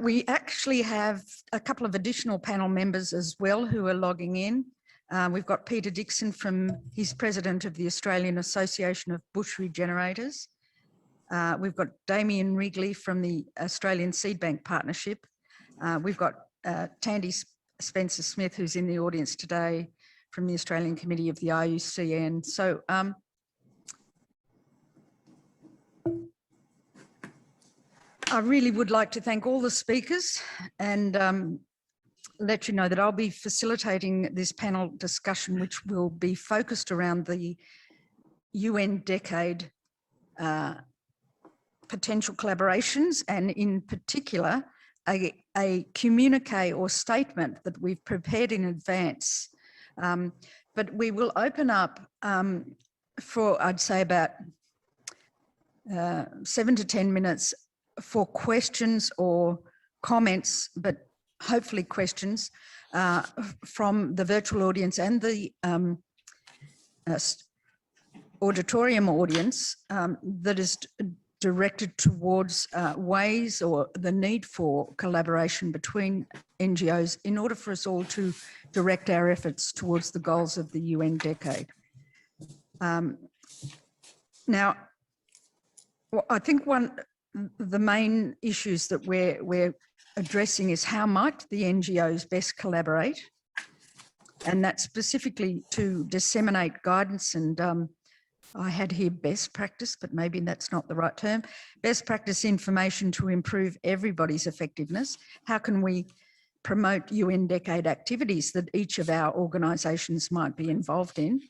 We actually have a couple of additional panel members as well who are logging in. We've got Peter Dixon he's president of the Australian Association of Bush Regenerators. We've got Damien Wrigley from the Australian Seed Bank Partnership. We've got Tandy Spencer-Smith, who's in the audience today from the Australian Committee of the IUCN. So I really would like to thank all the speakers and let you know that I'll be facilitating this panel discussion, which will be focused around the UN decade potential collaborations, and in particular, a communique or statement that we've prepared in advance. But we will open up for, I'd say, about 7 to 10 minutes for questions or comments, but hopefully questions from the virtual audience and the auditorium audience that is directed towards ways or the need for collaboration between NGOs in order for us all to direct our efforts towards the goals of the UN decade. Now, I think the main issues that we're addressing is how might the NGOs best collaborate, and that's specifically to disseminate guidance and I had here best practice, but maybe that's not the right term. Best practice information to improve everybody's effectiveness. How can we promote UN decade activities that each of our organisations might be involved in,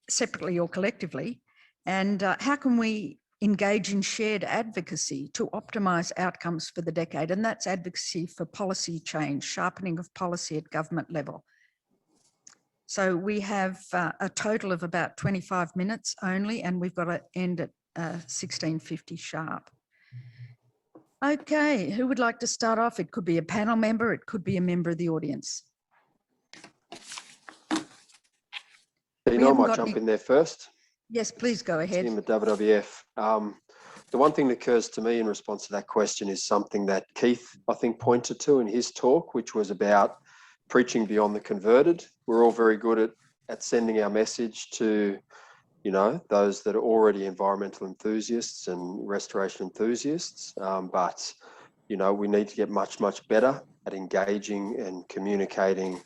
separately or collectively? And how can we engage in shared advocacy to optimise outcomes for the decade? And that's advocacy for policy change, sharpening of policy at government level. So we have a total of about 25 minutes only, and we've got to end at 16:50 sharp. Okay, who would like to start off? It could be a panel member, it could be a member of the audience. Dina, I might jump in there first. Yes, please go ahead. Team at WWF. The one thing that occurs to me in response to that question is something that Keith, I think, pointed to in his talk, which was about preaching beyond the converted. We're all very good at sending our message to, you know, those that are already environmental enthusiasts and restoration enthusiasts. But, you know, we need to get much, much better at engaging and communicating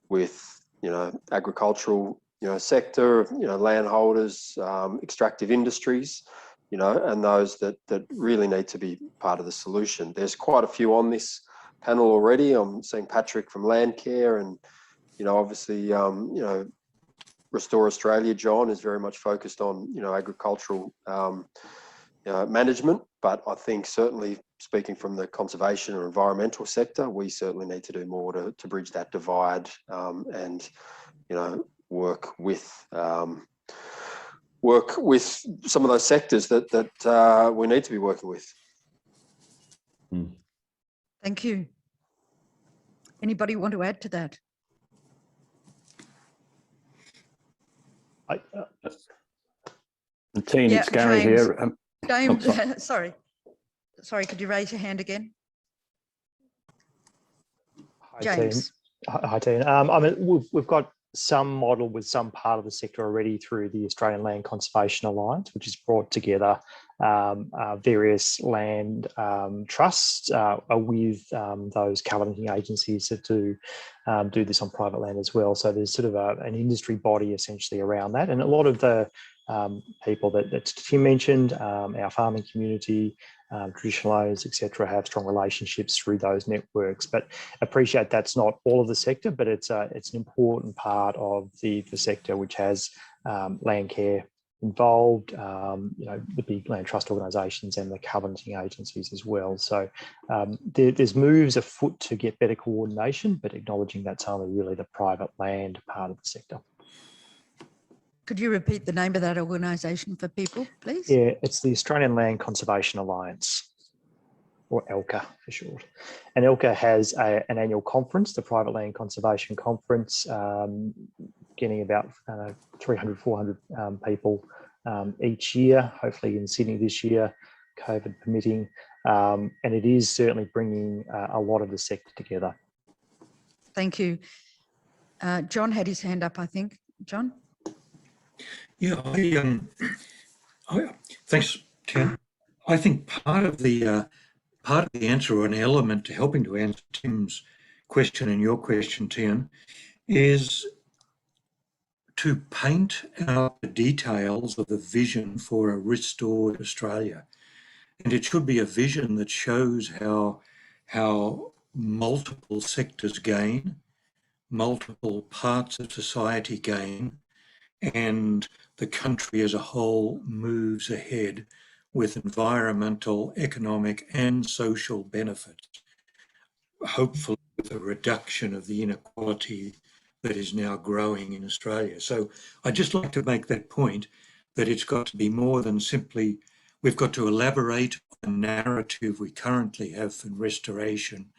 with, you know, agricultural, you know, sector, you know, landholders, extractive industries, you know, and those that really need to be part of the solution. There's quite a few on this panel already. I'm seeing Patrick from Landcare, and, you know, obviously, you know, Restore Australia, John, is very much focused on, you know, agricultural management. But I think certainly speaking from the conservation or environmental sector, we certainly need to do more to bridge that divide and, you know, work with some of those sectors that we need to be working with. Thank you. Anybody want to add to that? Tina, it's Gary here. James, sorry, could you raise your hand again? Hi, James. Hi, Tina. I mean, we've got some model with some part of the sector already through the Australian Land Conservation Alliance, which has brought together various land trusts with those covenanting agencies that do this on private land as well. So there's sort of an industry body essentially around that, and a lot of the people that Tim mentioned, our farming community, traditional owners, etc., have strong relationships through those networks. But appreciate that's not all of the sector, but it's an important part of the sector, which has land care involved, you know, the big land trust organisations and the covenanting agencies as well. So there's moves afoot to get better coordination, but acknowledging that's only really the private land part of the sector. Could you repeat the name of that organisation for people, please? Yeah, it's the Australian Land Conservation Alliance, or ELCA for short. And ELCA has an annual conference, the Private Land Conservation Conference, getting about 300, 400 people each year, hopefully in Sydney this year, COVID permitting. and it is certainly bringing a lot of the sector together. Thank you. John had his hand up, I think. John? Yeah, thanks, Tim. I think part of the answer, or an element to helping to answer Tim's question and your question, Tim, is to paint out the details of the vision for a restored Australia. And it should be a vision that shows how multiple sectors gain, multiple parts of society gain, and the country as a whole moves ahead with environmental, economic and social benefits, hopefully with a reduction of the inequality that is now growing in Australia. So I'd just like to make that point, that it's got to be more than simply, we've got to elaborate on the narrative we currently have for restoration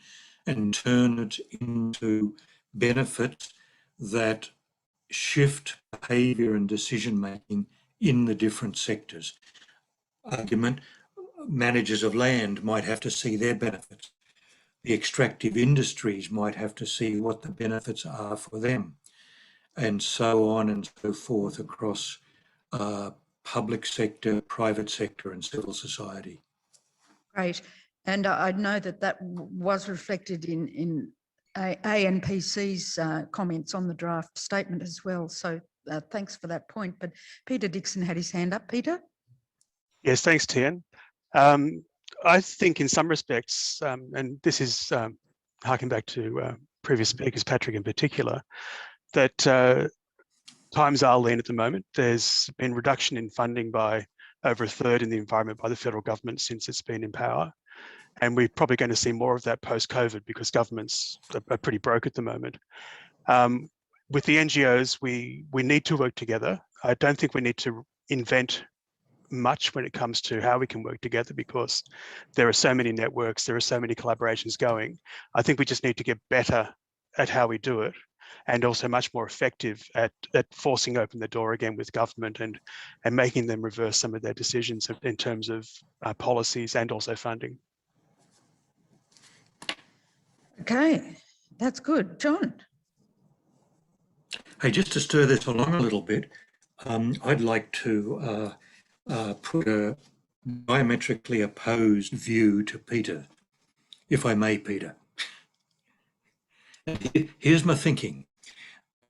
and turn it into benefits that shift behaviour and decision making in the different sectors. Argument, managers of land might have to see their benefits. The extractive industries might have to see what the benefits are for them, and so on and so forth across public sector, private sector and civil society. Great. And I know that was reflected in ANPC's comments on the draft statement as well. So thanks for that point. But Peter Dixon had his hand up. Peter? Yes, thanks, Tian. I think in some respects, and this is harking back to previous speakers, Patrick in particular, that times are lean at the moment. There's been reduction in funding by over a third in the environment by the federal government since it's been in power. And we're probably going to see more of that post-COVID because governments are pretty broke at the moment. With the NGOs, we need to work together. I don't think we need to invent much when it comes to how we can work together because there are so many networks, there are so many collaborations going. I think we just need to get better at how we do it and also much more effective at forcing open the door again with government and making them reverse some of their decisions in terms of policies and also funding. Okay, that's good. John? Hey, just to stir this along a little bit, I'd like to put a diametrically opposed view to Peter, if I may, Peter. Here's my thinking.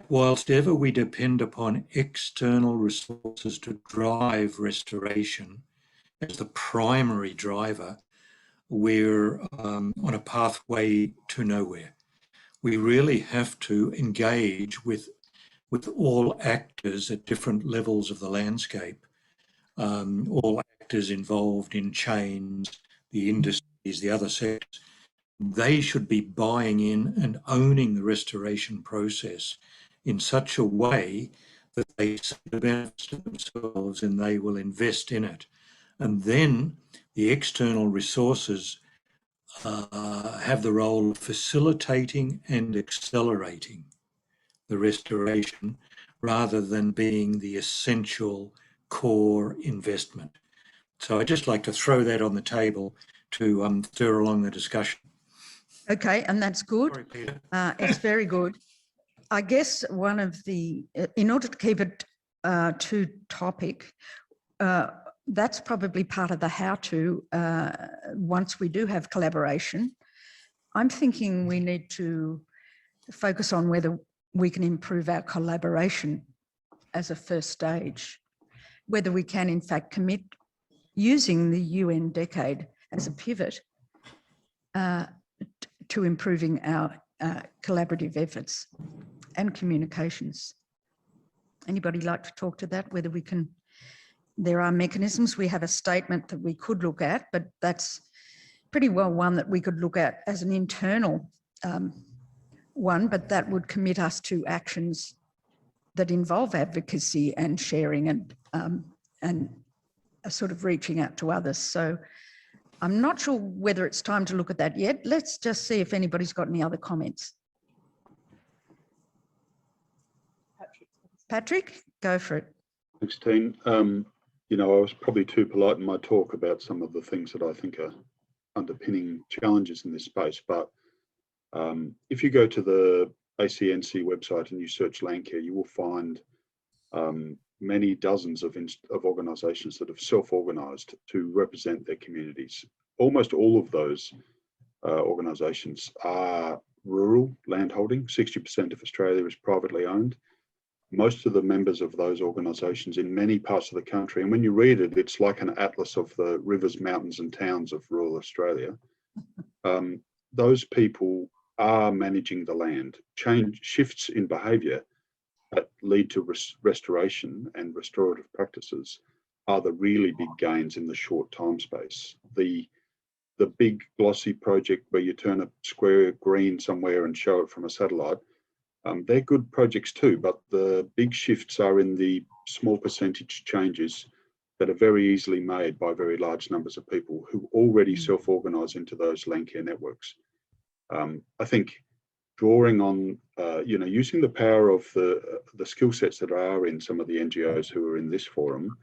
Whilst ever we depend upon external resources to drive restoration as the primary driver, we're on a pathway to nowhere. We really have to engage with all actors at different levels of the landscape, all actors involved in chains, the industries, the other sectors. They should be buying in and owning the restoration process in such a way that they see the benefits to themselves and they will invest in it. And then the external resources have the role of facilitating and accelerating the restoration rather than being the essential core investment. So I'd just like to throw that on the table to stir along the discussion. Okay, and that's good. Sorry, Peter. It's very good. I guess one of the, in order to keep it to topic, that's probably part of the how-to once we do have collaboration. I'm thinking we need to focus on whether we can improve our collaboration as a first stage, whether we can in fact commit using the UN decade as a pivot to improving our collaborative efforts and communications. Anybody like to talk to that, whether we can? There are mechanisms. We have a statement that we could look at, but that's pretty well one that we could look at as an internal one, but that would commit us to actions that involve advocacy and sharing and sort of reaching out to others. So I'm not sure whether it's time to look at that yet. Let's just see if anybody's got any other comments. Patrick, go for it. Thanks, Dean. You know, I was probably too polite in my talk about some of the things that I think are underpinning challenges in this space. But if you go to the ACNC website and you search land care, you will find many dozens of organisations that have self-organised to represent their communities. Almost all of those organisations are rural landholding. 60% of Australia is privately owned. Most of the members of those organisations in many parts of the country, and when you read it, it's like an atlas of the rivers, mountains and towns of rural Australia. Those people are managing the land. Shifts in behaviour that lead to restoration and restorative practices are the really big gains in the short time space. The big glossy project where you turn a square green somewhere and show it from a satellite, they're good projects too, but the big shifts are in the small percentage changes that are very easily made by very large numbers of people who already self-organise into those land care networks. I think drawing on, using the power of the skill sets that are in some of the NGOs who are in this forum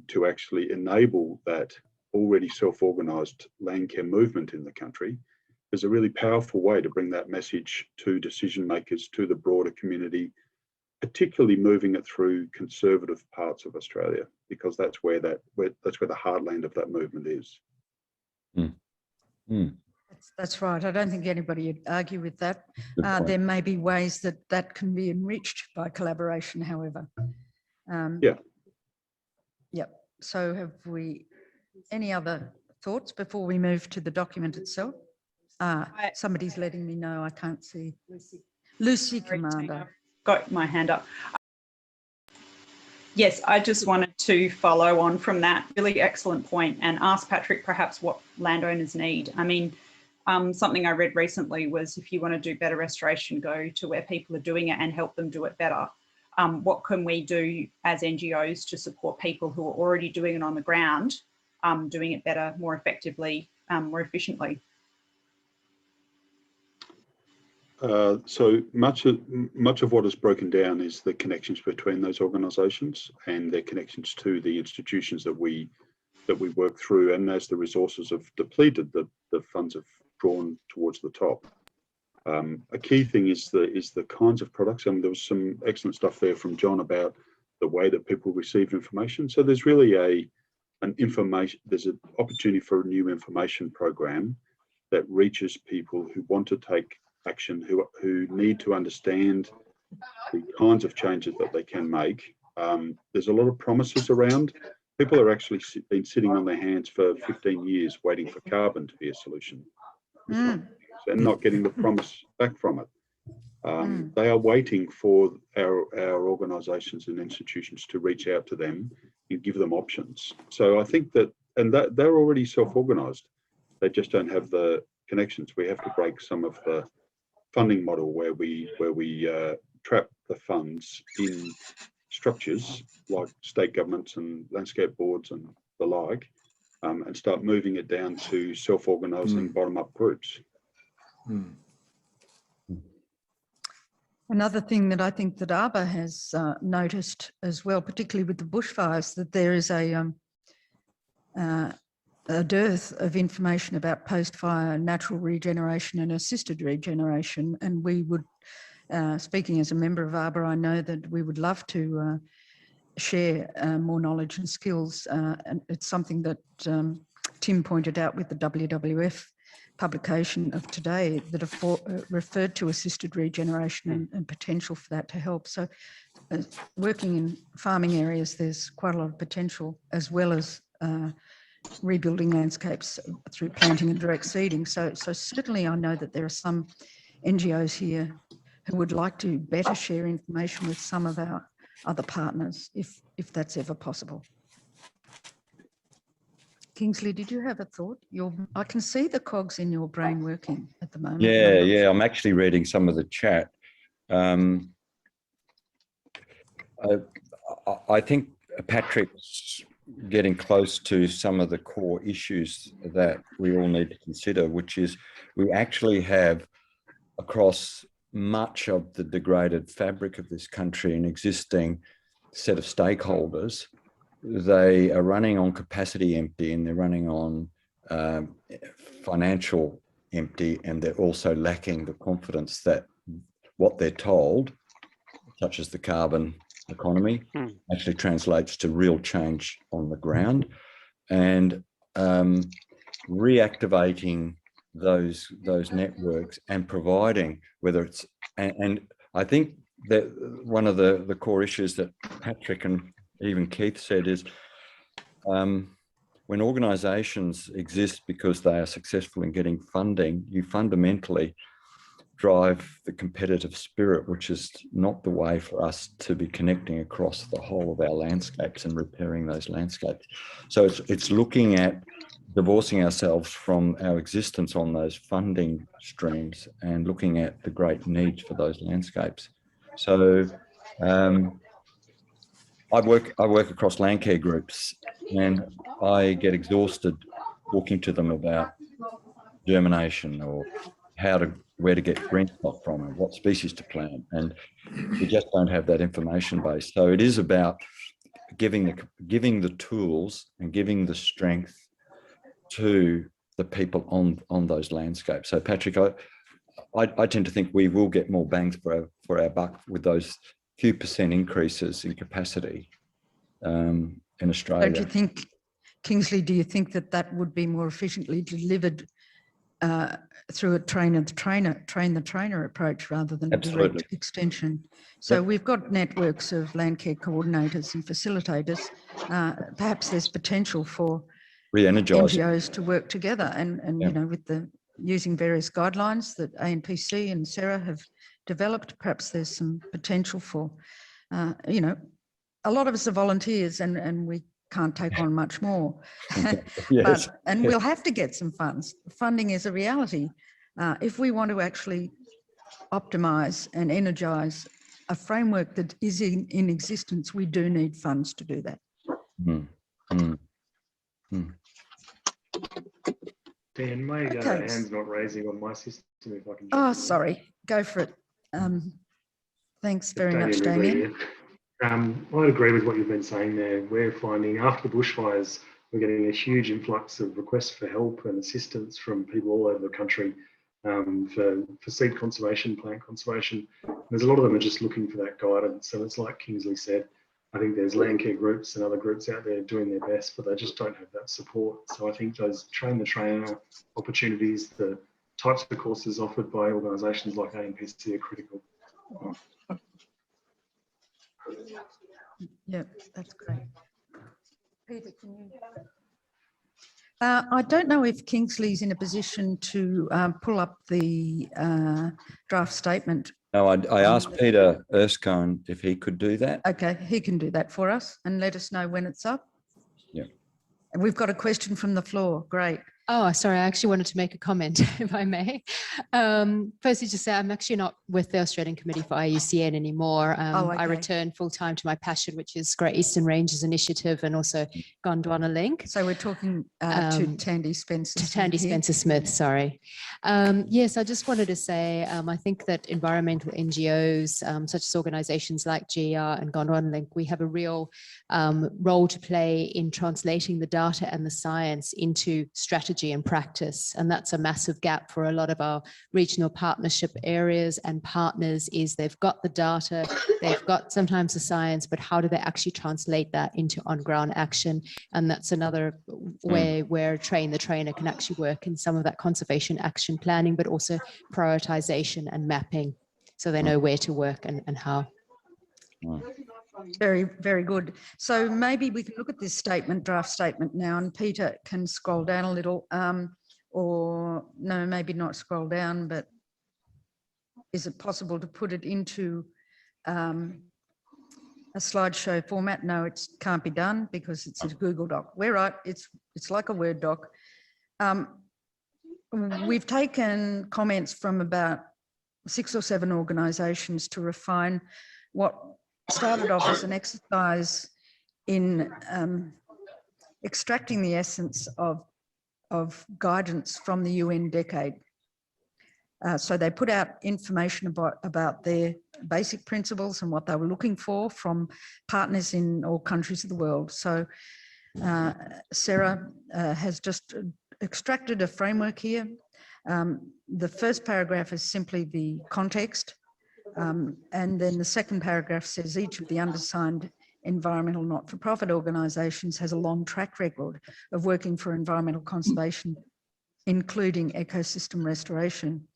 to actually enable that already self-organised land care movement in the country is a really powerful way to bring that message to decision makers, to the broader community, particularly moving it through conservative parts of Australia, because that's where the heartland of that movement is. That's right. I don't think anybody would argue with that. There may be ways that can be enriched by collaboration, however. Yep. So have we any other thoughts before we move to the document itself? Somebody's letting me know. I can't see. Lucy Commander. Got my hand up. Yes, I just wanted to follow on from that really excellent point and ask Patrick perhaps what landowners need. I mean, something I read recently was if you want to do better restoration, go to where people are doing it and help them do it better. What can we do as NGOs to support people who are already doing it on the ground, doing it better, more effectively, more efficiently? So much of what is broken down is the connections between those organisations and their connections to the institutions that we work through. And as the resources have depleted, the funds have drawn towards the top. A key thing is the kinds of products. There was some excellent stuff there from John about the way that people receive information. So there's really there's an opportunity for a new information program that reaches people who want to take action, who need to understand the kinds of changes that they can make. There's a lot of promises around. People are actually been sitting on their hands for 15 years waiting for carbon to be a solution and not getting the promise back from it. They are waiting for our organisations and institutions to reach out to them and give them options. So I think that they're already self-organised. They just don't have the connections. We have to break some of the funding model where we trap the funds in structures like state governments and landscape boards and the like, and start moving it down to self-organising bottom-up groups. Another thing that I think that ARBA has noticed as well, particularly with the bushfires, that there is a dearth of information about post-fire natural regeneration and assisted regeneration. And we would, speaking as a member of ARBA, I know that we would love to share more knowledge and skills. And it's something that Tim pointed out with the WWF publication of today that referred to assisted regeneration and potential for that to help. So working in farming areas, there's quite a lot of potential, as well as rebuilding landscapes through planting and direct seeding. So certainly I know that there are some NGOs here who would like to better share information with some of our other partners, if that's ever possible. Kingsley, did you have a thought? I can see the cogs in your brain working at the moment. Yeah, I'm actually reading some of the chat. I think Patrick's getting close to some of the core issues that we all need to consider, which is we actually have across much of the degraded fabric of this country an existing set of stakeholders. They are running on capacity empty, and they're running on financial empty, and they're also lacking the confidence that what they're told, such as the carbon economy, actually translates to real change on the ground. And reactivating those networks and providing, whether it's, and I think that one of the core issues that Patrick and even Keith said is when organisations exist because they are successful in getting funding, you fundamentally drive the competitive spirit, which is not the way for us to be connecting across the whole of our landscapes and repairing those landscapes. So it's looking at divorcing ourselves from our existence on those funding streams and looking at the great needs for those landscapes. So I work across land care groups, and I get exhausted talking to them about germination or where to get green stock from and what species to plant, and we just don't have that information base. So it is about giving the tools and giving the strength to the people on those landscapes. So Patrick, I tend to think we will get more bangs for our buck with those few percent increases in capacity in Australia. Don't you think, Kingsley, do you think that would be more efficiently delivered through a train the trainer approach rather than a direct extension? So we've got networks of land care coordinators and facilitators. Perhaps there's potential for NGOs to work together and you know, with using various guidelines that ANPC and Sarah have developed. Perhaps there's some potential for, you know, a lot of us are volunteers and we can't take on much more. Yes. And we'll have to get some funds. Funding is a reality. If we want to actually optimise and energise a framework that is in existence, we do need funds to do that. Dan, my hand's not raising on my system, if I can. Oh, sorry. Go for it. Thanks very much, Damien. I'd agree with what you've been saying there. We're finding after the bushfires, we're getting a huge influx of requests for help and assistance from people all over the country for seed conservation, plant conservation. There's a lot of them are just looking for that guidance. So it's like Kingsley said, I think there's land care groups and other groups out there doing their best, but they just don't have that support. So I think those train the trainer opportunities, the types of courses offered by organisations like ANPC are critical. Yeah, that's great. Peter, can you? I don't know if Kingsley's in a position to pull up the draft statement. No, I asked Peter Erskine if he could do that. Okay, he can do that for us and let us know when it's up. Yeah. And we've got a question from the floor. Great. Oh, sorry, I actually wanted to make a comment, if I may. Firstly, just say I'm actually not with the Australian Committee for IUCN anymore. Okay. I return full-time to my passion, which is Great Eastern Ranges Initiative and also Gondwana Link. So we're talking to Tandy Spencer. To Tandy Spencer-Smith, sorry. Yes, I just wanted to say, I think that environmental NGOs, such as organisations like GR and Gondwana Link, we have a real role to play in translating the data and the science into strategy and practice, and that's a massive gap for a lot of our regional partnership areas and partners. Is they've got the data, they've got sometimes the science, but how do they actually translate that into on-ground action? And that's another way where train the trainer can actually work in some of that conservation action planning, but also prioritization and mapping, so they know where to work and how. Very, very good. So maybe we can look at this statement, draft statement now, and Peter can scroll down a little, or no, maybe not scroll down, but is it possible to put it into a slideshow format? No, it can't be done because it's a Google Doc. We're right, it's like a Word doc. We've taken comments from about 6 or 7 organisations to refine what started off as an exercise in extracting the essence of guidance from the UN decade. So they put out information about their basic principles and what they were looking for from partners in all countries of the world. So Sarah has just extracted a framework here. The first paragraph is simply the context. And then the second paragraph says each of the undersigned environmental not-for-profit organisations has a long track record of working for environmental conservation, including ecosystem restoration.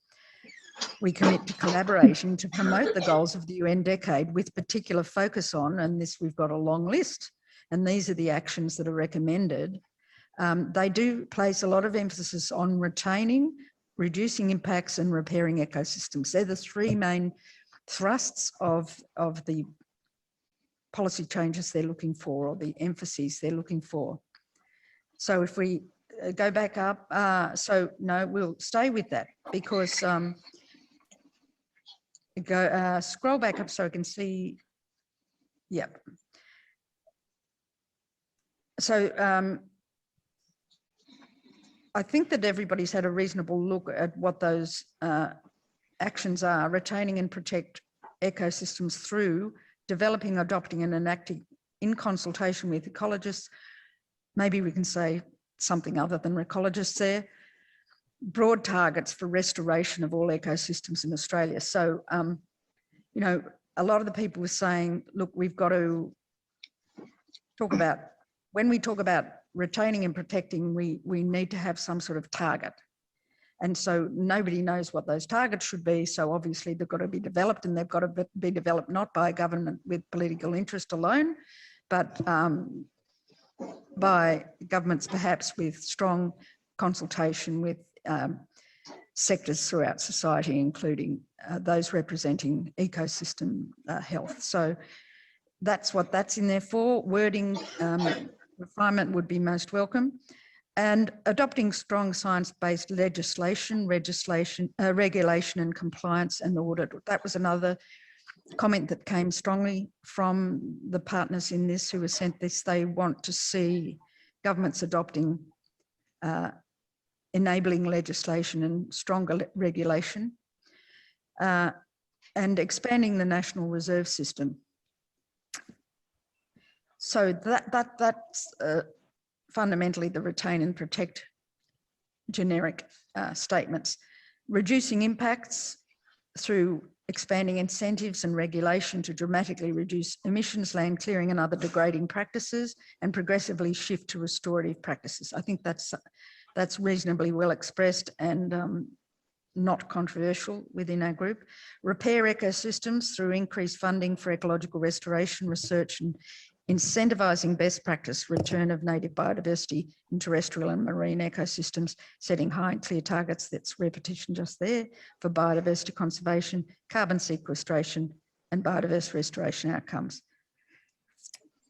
We commit to collaborating to promote the goals of the UN decade with particular focus on, and this we've got a long list, and these are the actions that are recommended. They do place a lot of emphasis on retaining, reducing impacts and repairing ecosystems. They're the three main thrusts of the policy changes they're looking for, or the emphases they're looking for. So if we go back up, we'll stay with that, because scroll back up so I can see. Yep. So I think that everybody's had a reasonable look at what those actions are: retaining and protect ecosystems through developing, adopting and enacting in consultation with ecologists. Maybe we can say something other than ecologists there. Broad targets for restoration of all ecosystems in Australia. So, you know, a lot of the people were saying, look, we've got to talk about, when we talk about retaining and protecting, we need to have some sort of target. And so nobody knows what those targets should be. So obviously they've got to be developed, and they've got to be developed not by a government with political interest alone, but by governments perhaps with strong consultation with sectors throughout society, including those representing ecosystem health. So that's what that's in there for. Wording refinement would be most welcome. And adopting strong science-based legislation, regulation and compliance and audit. That was another comment that came strongly from the partners in this who were sent this. They want to see governments adopting enabling legislation and stronger regulation, and expanding the national reserve system. So that's fundamentally the retain and protect generic statements. Reducing impacts through expanding incentives and regulation to dramatically reduce emissions, land clearing and other degrading practices, and progressively shift to restorative practices. I think that's reasonably well expressed and not controversial within our group. Repair ecosystems through increased funding for ecological restoration, research and incentivising best practice return of native biodiversity in terrestrial and marine ecosystems, setting high and clear targets, that's repetition just there, for biodiversity conservation, carbon sequestration and biodiversity restoration outcomes.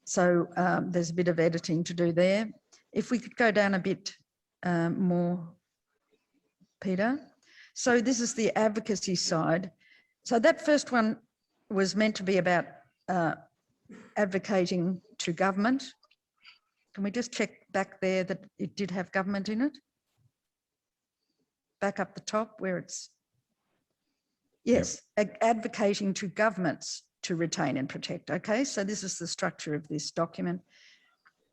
So there's a bit of editing to do there. If we could go down a bit more, Peter. So this is the advocacy side. So that first one was meant to be about advocating to government. Can we just check back there that it did have government in it? Back up the top where it's, yes, advocating to governments to retain and protect. Okay, so this is the structure of this document.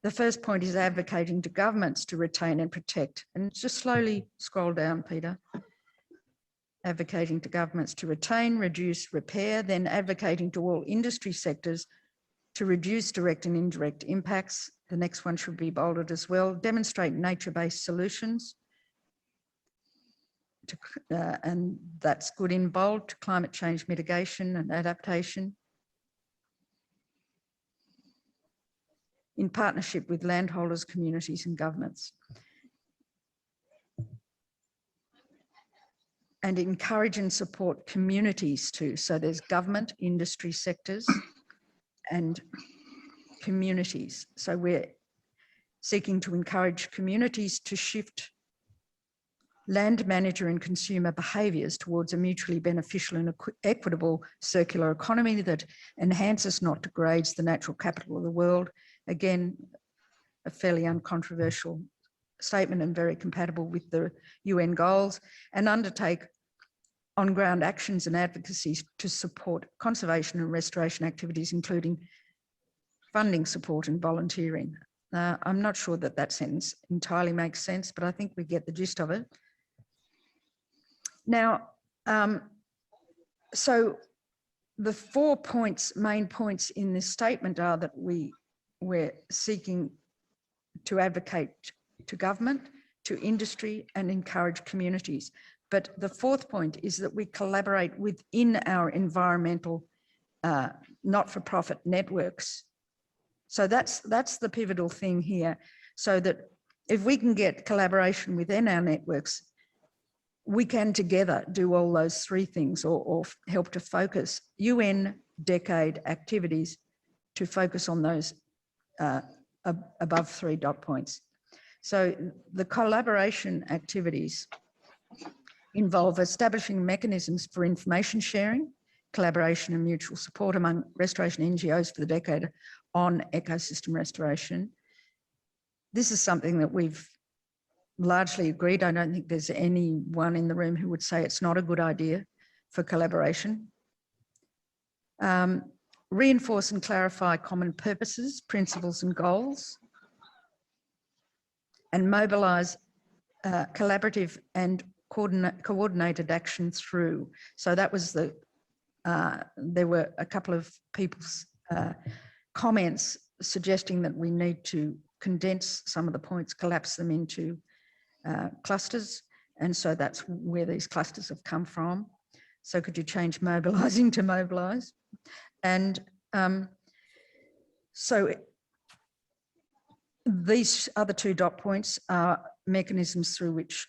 The first point is advocating to governments to retain and protect. And just slowly scroll down, Peter. Advocating to governments to retain, reduce, repair, then advocating to all industry sectors to reduce direct and indirect impacts. The next one should be bolded as well. Demonstrate nature-based solutions. And that's good in bold, to climate change mitigation and adaptation. In partnership with landholders, communities and governments. And encourage and support communities too. So there's government, industry sectors and communities. So we're seeking to encourage communities to shift land manager and consumer behaviours towards a mutually beneficial and equitable circular economy that enhances, not degrades, the natural capital of the world. Again, a fairly uncontroversial statement and very compatible with the UN goals, and undertake on-ground actions and advocacies to support conservation and restoration activities, including funding support and volunteering. I'm not sure that that sentence entirely makes sense, but I think we get the gist of it. Now, so the 4 points, main points in this statement are that we're seeking to advocate to government, to industry, and encourage communities. But the 4th point is that we collaborate within our environmental not-for-profit networks. So that's the pivotal thing here. So that if we can get collaboration within our networks, we can together do all those 3 things, or help to focus UN decade activities to focus on those above 3 dot points. So the collaboration activities involve establishing mechanisms for information sharing, collaboration and mutual support among restoration NGOs for the decade on ecosystem restoration. This is something that we've largely agreed. I don't think there's anyone in the room who would say it's not a good idea for collaboration. Reinforce and clarify common purposes, principles and goals, and mobilise collaborative and coordinated action through. So that was the, there were a couple of people's comments suggesting that we need to condense some of the points, collapse them into clusters. And so that's where these clusters have come from. So could you change mobilising to mobilise? And so these other 2 dot points are mechanisms through which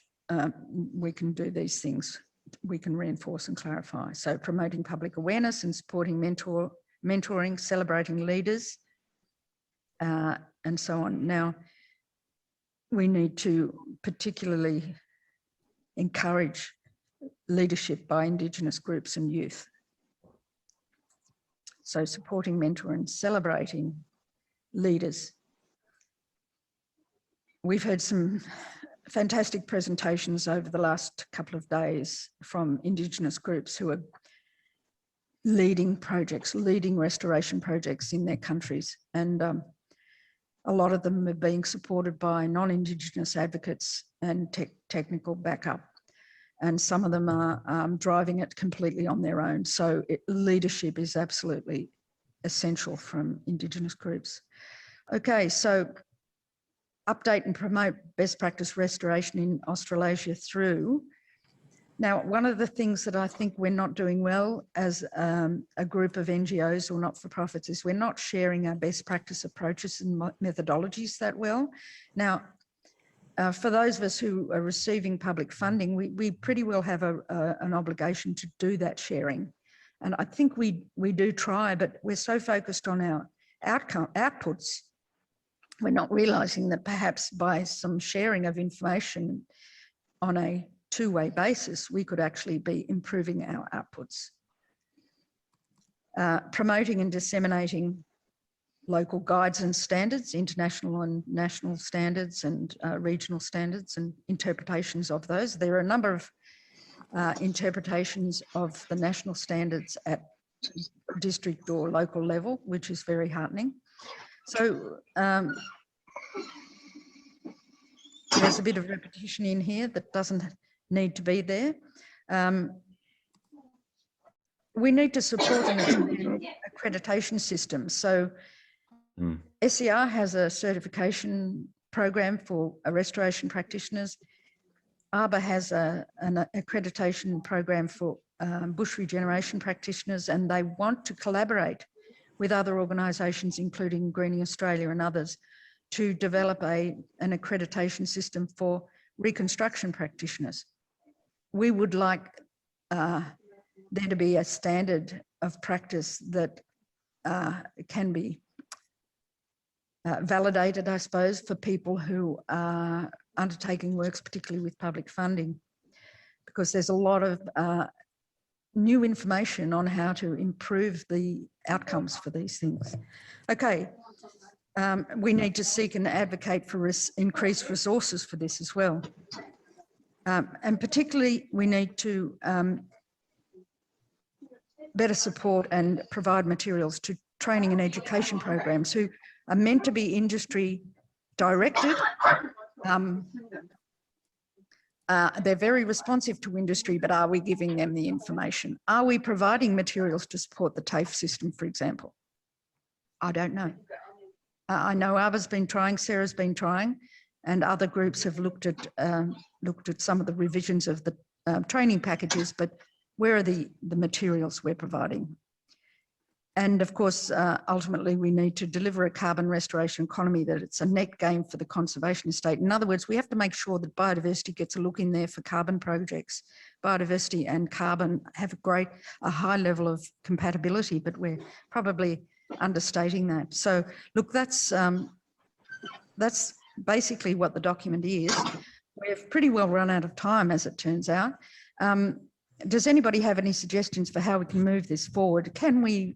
we can do these things. We can reinforce and clarify. So promoting public awareness and supporting mentoring, celebrating leaders, and so on. Now, we need to particularly encourage leadership by Indigenous groups and youth. So supporting, mentoring, and celebrating leaders. We've heard some fantastic presentations over the last couple of days from Indigenous groups who are leading projects, leading restoration projects in their countries. And a lot of them are being supported by non-Indigenous advocates and technical backup. And some of them are driving it completely on their own. So leadership is absolutely essential from Indigenous groups. Okay, so update and promote best practice restoration in Australasia through. Now, one of the things that I think we're not doing well as a group of NGOs or not-for-profits is we're not sharing our best practice approaches and methodologies that well. Now, for those of us who are receiving public funding, we pretty well have an obligation to do that sharing. And I think we do try, but we're so focused on our outputs, we're not realising that perhaps by some sharing of information on a 2-way basis, we could actually be improving our outputs. Promoting and disseminating local guides and standards, international and national standards and regional standards and interpretations of those. There are a number of interpretations of the national standards at district or local level, which is very heartening. So there's a bit of repetition in here that doesn't need to be there. We need to support an accreditation system. So SCR has a certification program for restoration practitioners. ARBA has an accreditation program for bush regeneration practitioners, and they want to collaborate with other organisations, including Greening Australia and others, to develop an accreditation system for reconstruction practitioners. We would like there to be a standard of practice that can be validated, I suppose, for people who are undertaking works, particularly with public funding, because there's a lot of new information on how to improve the outcomes for these things. Okay, we need to seek and advocate for increased resources for this as well. And particularly, we need to better support and provide materials to training and education programs who are meant to be industry directed. They're very responsive to industry, but are we giving them the information? Are we providing materials to support the TAFE system, for example? I don't know. I know Ava's been trying, Sarah's been trying, and other groups have looked at some of the revisions of the training packages, but where are the materials we're providing? And of course, ultimately, we need to deliver a carbon restoration economy that it's a net gain for the conservation estate. In other words, we have to make sure that biodiversity gets a look in there for carbon projects. Biodiversity and carbon have a high level of compatibility, but we're probably understating that. So look, that's basically what the document is. We've pretty well run out of time, as it turns out. Does anybody have any suggestions for how we can move this forward? Can we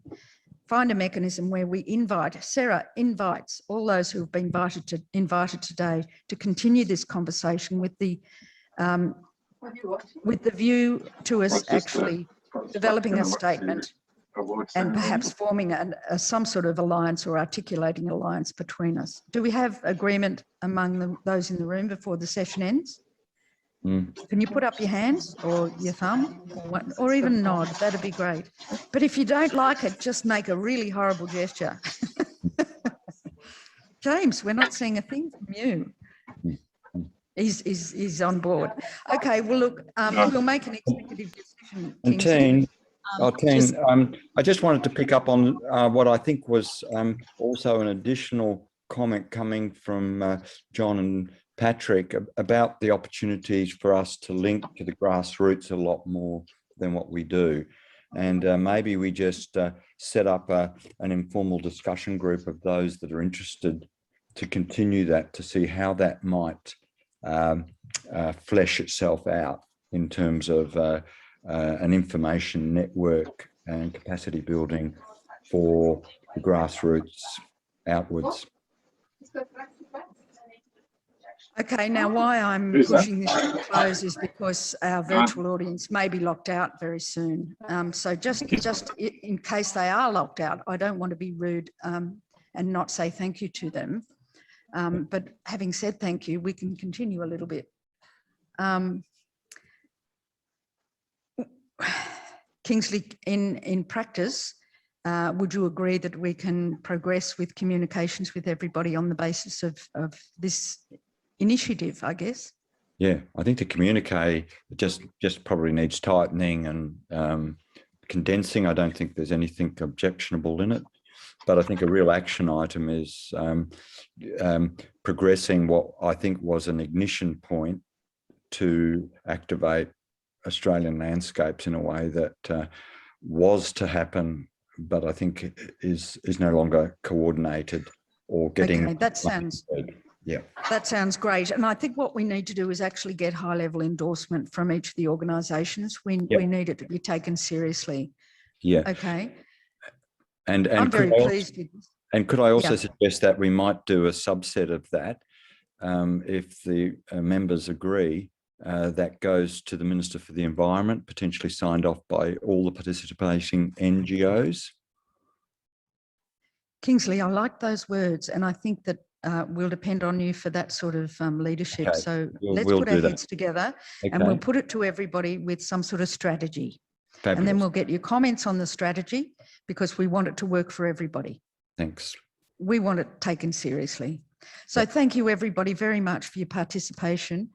find a mechanism where we Sarah invites all those who have been invited today to continue this conversation with the view to us actually developing a statement and perhaps forming some sort of alliance or articulating an alliance between us. Do we have agreement among those in the room before the session ends? Can you put up your hands or your thumb or even nod? That'd be great. But if you don't like it, just make a really horrible gesture. James, we're not seeing a thing from you. He's on board. Okay, well, look, we'll make an executive decision. And I just wanted to pick up on what I think was also an additional comment coming from John and Patrick about the opportunities for us to link to the grassroots a lot more than what we do. And maybe we just set up an informal discussion group of those that are interested to continue that, to see how that might flesh itself out in terms of an information network and capacity building for the grassroots outwards. Okay, now why I'm pushing this to close is because our virtual audience may be locked out very soon. So just in case they are locked out, I don't want to be rude and not say thank you to them. But having said thank you, we can continue a little bit. Kingsley, in practice, would you agree that we can progress with communications with everybody on the basis of this initiative, I guess? Yeah, I think the communique just probably needs tightening and condensing. I don't think there's anything objectionable in it, but I think a real action item is progressing what I think was an ignition point to activate Australian landscapes in a way that was to happen, but I think is no longer coordinated or getting. Okay, that sounds great. And I think what we need to do is actually get high-level endorsement from each of the organisations. We need it to be taken seriously. Yeah. Okay. And I'm very pleased with this. And could I also suggest that we might do a subset of that, if the members agree, that goes to the Minister for the Environment, potentially signed off by all the participating NGOs. Kingsley, I like those words, and I think that we'll depend on you for that sort of leadership. Okay. So let's put our heads together and we'll put it to everybody with some sort of strategy. Fabulous. And then we'll get your comments on the strategy because we want it to work for everybody. Thanks. We want it taken seriously. So thank you everybody very much for your participation,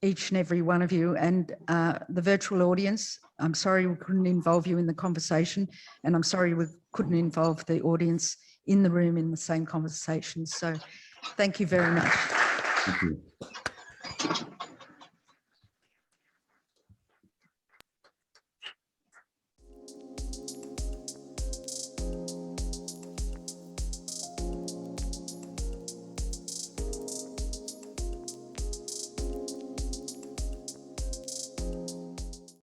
each and every one of you, and the virtual audience. I'm sorry we couldn't involve you in the conversation, and I'm sorry we couldn't involve the audience in the room in the same conversation. So thank you very much. Thank you.